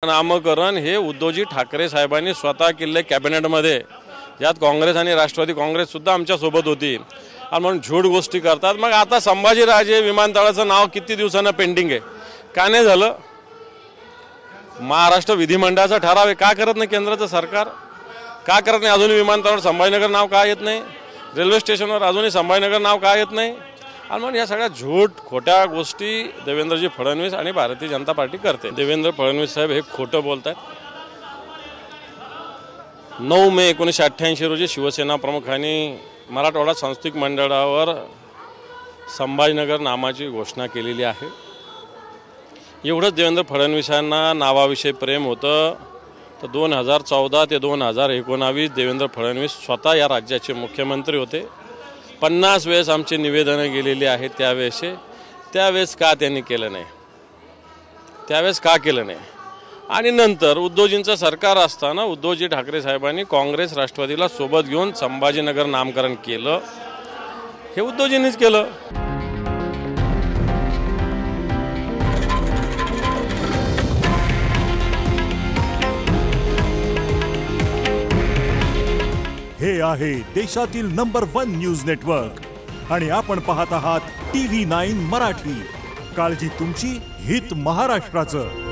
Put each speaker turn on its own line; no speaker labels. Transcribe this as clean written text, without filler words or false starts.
नामकरण हे उद्धवजी ठाकरे साहेबांनी स्वतः केले कॅबिनेटमध्ये, ज्यात काँग्रेस आणि राष्ट्रवादी काँग्रेस सुद्धा आमच्या सोबत होती आणि म्हणून झूट गोष्टी करतात। मग आता संभाजीराजे विमानतळाचं नाव किती दिवसांना पेंडिंग आहे, का नाही झालं? महाराष्ट्र विधिमंडळाचा ठराव आहे, का करत नाही केंद्राचं सरकार? का करत नाही? अजूनही विमानतळावर संभाजीनगर नाव का येत नाही? रेल्वे स्टेशनवर अजूनही संभाजीनगर नाव का येत नाही? आणि म्हणून या सगळ्या झूट खोट्या गोष्टी देवेंद्रजी फडणवीस आणि भारतीय जनता पार्टी करते। देवेंद्र फडणवीस साहेब हे खोटं बोलतात। 9 मे 1988 रोजी शिवसेना प्रमुखांनी मराठवाडा सांस्कृतिक मंडळावर संभाजीनगर नामाची घोषणा केलेली आहे। एवढंच देवेंद्र फडणवीसांना नावाविषयी प्रेम होतं तर 2014 ते 2019 देवेंद्र फडणवीस स्वतः या राज्याचे मुख्यमंत्री होते। 50 वेळेस आमची निवेदनं गेलेली आहेत त्यावेळेस का त्यांनी केलं नाही? त्यावेळेस का केलं नाही? आणि नंतर उद्धवजींचं सरकार असताना उद्धवजी ठाकरे साहेबांनी काँग्रेस राष्ट्रवादीला सोबत घेऊन संभाजीनगर नामकरण केलं, हे उद्धवजींनीच केलं।
हे आहे देशातील नंबर 1 न्यूज नेटवर्क आणि आपण पाहत आहात TV9 मराठी। काळजी तुमची, हित महाराष्ट्राचं।